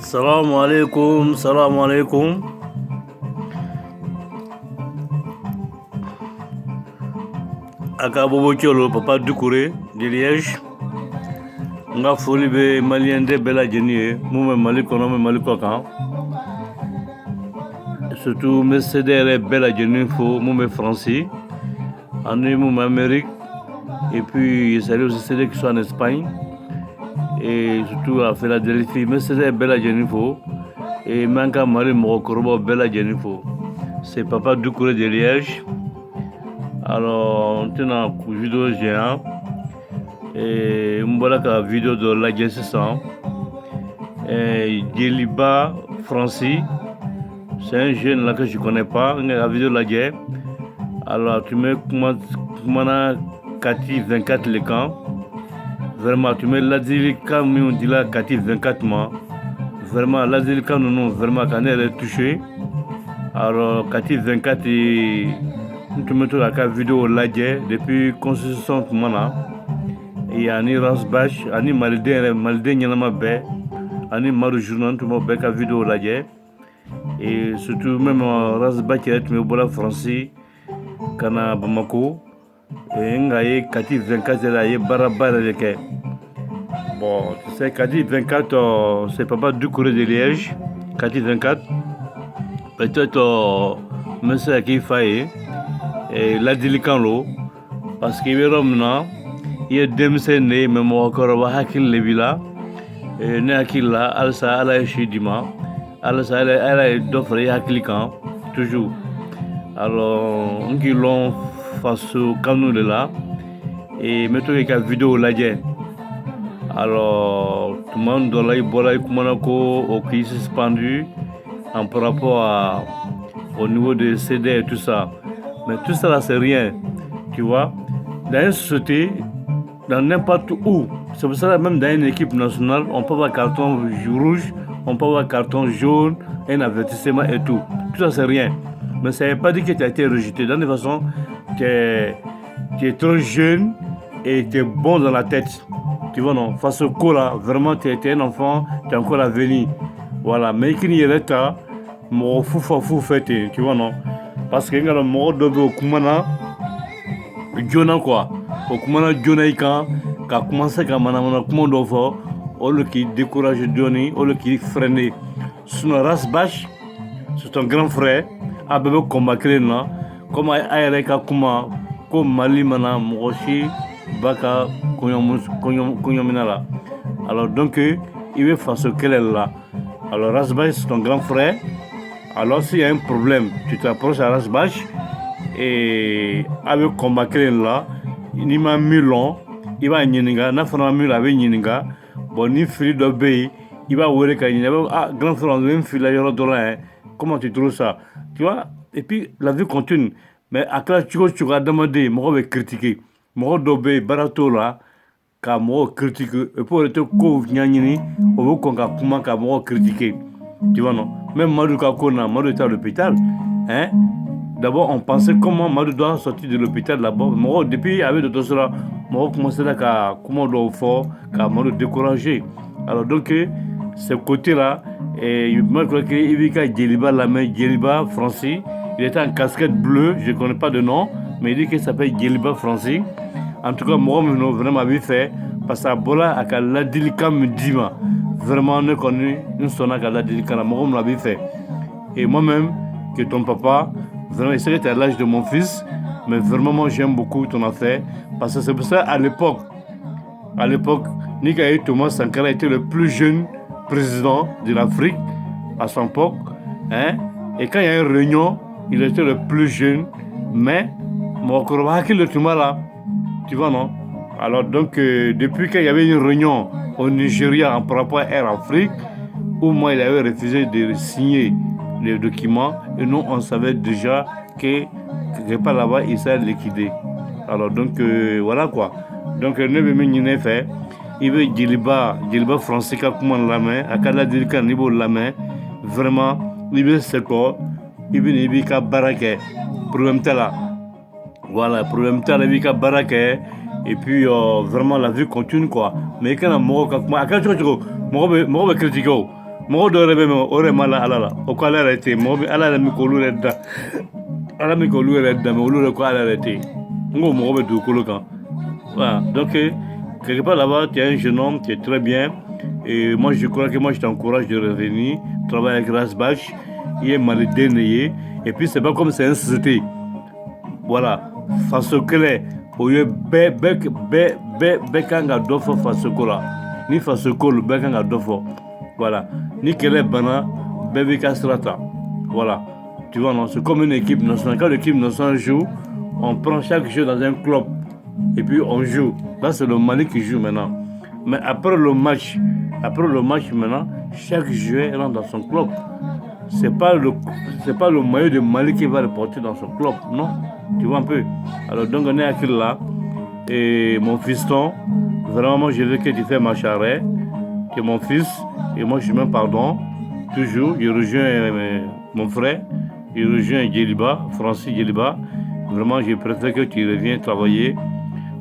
Salam alaikum, salam alaikum. Akabobo Kiolo, papa Doucouré, de Liège. Nga foli be malien de bela jeni mu mali kono mali kokan. Surtout mes CDR bela jeni fo mu français. En mu Amérique. Et puis salut aussi CD qui sont en Espagne. Et surtout à Philadelphie, mais c'est bella Jennifer et manca Marie Morocco bella Jennifer. C'est papa Doucouré de Liège. Alors on tient un vidéo géant et on voit la vidéo de la Jessan et Djeliba Francis. C'est un jeune là que je connais pas. La vidéo de la guerre. Alors tu mets comment Kati 24 le camp. Vraiment, tu mets l'asile quand on dit là, Kati 24 mois. Vraiment, l'asile quand nous, vraiment, quand elle est touchée. Alors, Kati 24, tu mets la vidéo là, depuis constitution de Mana. Et il y a un Rasbach, un Malde Nyanama Bé, un Maru Journal, tu mets la vidéo là, et surtout même Rasbach, tu mets la français, Kana Bamako. Et ngaye Kati 24 là y barabara de ke. Bon, tu sais Kati 24 c'est papa Doucouré de Liège. Kati 24 peut-être monsieur qui faille et la dilicanlo parce qu'il est romna il est demsene mais mo encore wa hakil lebila et ne hakilla alsa ala shidima alsa ala d'offre hakilikan toujours. Alors on qui l'ont face au canon de là et mettons une vidéo là. Alors tout le monde doit aller voir au qui est suspendu en par rapport au niveau des CD et tout ça. Mais tout ça là c'est rien, tu vois. Dans une société, dans n'importe où, c'est pour ça même dans une équipe nationale, on peut avoir carton rouge, on peut avoir carton jaune, un avertissement et tout. Tout ça c'est rien. Mais ça ne veut pas dire que tu as été rejeté. Dans une façon, tu es trop jeune et tu es bon dans la tête. Tu vois, non? Face au coup là, vraiment, tu es un enfant, tu as encore à venir. Voilà. Mais qui n'y est pas, mon fou fait, tu vois, non? Parce que il y a le mot de Kumana, Jona quoi. Au Kumana Jona Ika, qui a commencé à Manamana Kumandofo, au lieu qui décourage Johnny, au lieu qui freine. Son Rasbach, c'est ton grand frère, a bébé combattre là. Comme Aéreka Kuma, comme Mali Mana, Moshi, Baka, Konyomina. Alors donc, il veut faire ce qu'elle est là. Alors Rasbach, c'est ton grand frère. Alors s'il y a un problème, tu t'approches à Rasbach et avec combattre là, il m'a mis long, il va Nyeninga, n'a pas mis avec Nyeninga, bon, ni fili d'obéir, il va voir que ah, grand frère, on veut filer à $. Comment tu trouves ça? Tu vois? Et puis la vie continue. Mais à quoi tu vas demander, moi je vais critiquer. Moi je vais barato là, car moi je critique. Et pour être couvert, on veut qu'on comment car moi critiquer. Tu vois non? Même Madou Kakona, Madou est à l'hôpital. Hein? D'abord on pensait comment Madou doit sortir de l'hôpital là-bas. Moi depuis avec d'autres cela, moi commencé là car comment on doit faire, car Madou découragé. Alors donc ce côté là, et moi je crois qu'il y a Djeliba la main, Djeliba Francis. Il était en casquette bleue, je ne connais pas de nom, mais il dit qu'il s'appelle Djeliba Francis. En tout cas, moi, je vraiment bien fait, parce que Bola a la délicat me dit, vraiment, on est connu, nous sommes à la délicat, moi, je l'ai fait. Et moi-même, que ton papa, vraiment, il serait à l'âge de mon fils, mais vraiment, moi, j'aime beaucoup ton affaire, parce que c'est pour ça, à l'époque, Nikaï Thomas Sankara était le plus jeune président de l'Afrique, à son époque, hein, et quand il y a une réunion, il était le plus jeune, mais mon corps qui le touma là, tu vois non? Alors donc depuis qu'il y avait une réunion au Nigeria en par rapport à Air Afrique, où moi il avait refusé de signer les documents, et nous on savait déjà que quelque part là-bas il s'est liquidé. Alors donc voilà quoi. Donc ne veut pas fait, il veut Djeliba français qui a commandé la main, à cada délicat niveau la main, vraiment il veut ce corps. Il veut ka barake problème là. Voilà, problème là il ka barake et puis vraiment la vie continue quoi. Mais quand moi quand tu moi critiquer mɔgɔ dɔw yɛrɛ bɛ mɛn o yɛrɛ ma la ala la o ko ala yɛrɛ tɛ yen mɔgɔ bɛ ala yɛrɛ min k'olu yɛrɛ da ala min k'olu yɛrɛ da mɛ olu yɛrɛ ko ala yɛrɛ tɛ yen n ko mɔgɔ bɛ dugukolo kan voilà donc quelque part là-bas tu es un jeune homme tu es très bien et moi je crois que moi je t'encourage de revenir travailler avec Rasbach il est maliden et puis c'est pas comme c'est une société voilà faso kɛlɛ o ye bɛɛ kan ka dɔ fɔ fasoko la ni fasoko lo bɛɛ kan ka dɔ fɔ voilà ni kɛlɛ banna bɛɛ b'i ka sira ta voilà tu vois non c'est comme une équipe nationale quand l'équipe nationale joue on prend chaque jeu dans un club et puis on joue là c'est le Mali qui joue maintenant mais après le match maintenant chaque joueur rentre dans son club c'est pas le maillot de Mali qui va le porter dans son club non tu vois un peu alors donc on est à là et mon fiston vraiment moi je veux que tu fais ma charrette que mon fils et moi je demande pardon toujours je rejoins mon frère je rejoins Djeliba Francis Djeliba vraiment je préfère que tu reviennes travailler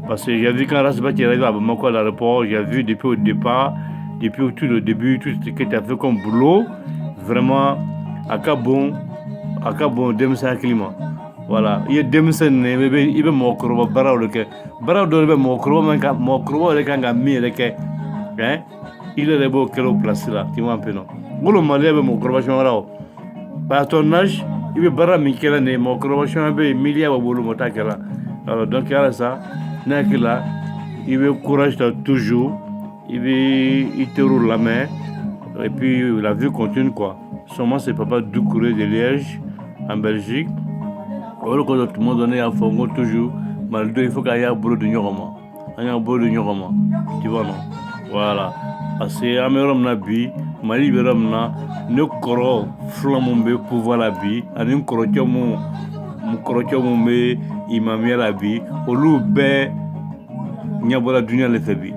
parce que j'ai vu quand Rasbach est arrivé à Bamako à l'aéroport j'ai vu depuis au départ depuis tout le début tout ce que tu as fait comme boulot vraiment a ka bon denmisɛn hakili ma voilà i ye denmisɛn nin i bɛ mɔgɔkɔrɔba baaraw de kɛ baaraw dɔw bɛ mɔgɔkɔrɔbaw yɛrɛ kan ka min yɛrɛ kɛ hein il yɛrɛ b'o kɛ o place la tu vois un peu non ngolo malien bɛ mɔgɔkɔrɔba caman o à ton âge i bɛ baara min kɛra nin ye mɔgɔkɔrɔba caman bɛ yen miliya b'a bolo mɔ t'a kɛra alors donc yala sa ne hakili la i bɛ courage ta toujours i bɛ i teriw lamɛn et puis la vie continue quoi. Sûrement c'est Papa Doucouré de Liège en Belgique. Voilà quand tout le monde donne à Fongo toujours. Malgré il faut qu'il y ait un boulot de Nyogama. Tu vois non? Voilà. Parce que Amérom Nabi, Mali Bérom na, ne koro flamombe pouvoir la bi, anim korotio mon be imamia la bi, olu be nyabola dunia le febi.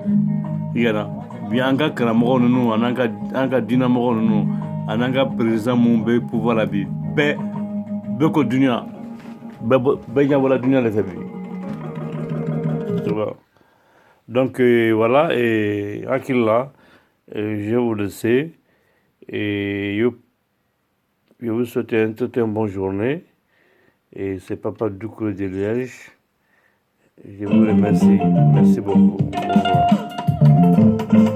Yala. Bien an ka karamɔgɔ ninnu an ka diinɛmɔgɔ ninnu an ka président mun bɛ pouvoir la bi bɛɛ ko dunuya bɛɛ ɲɛbɔla dunuya de fɛ bi donc voilà et hakili la je vous le sais et je vous souhaite une bonne journée et c'est Papa Doucouré de Liège je vous remercie merci beaucoup au revoir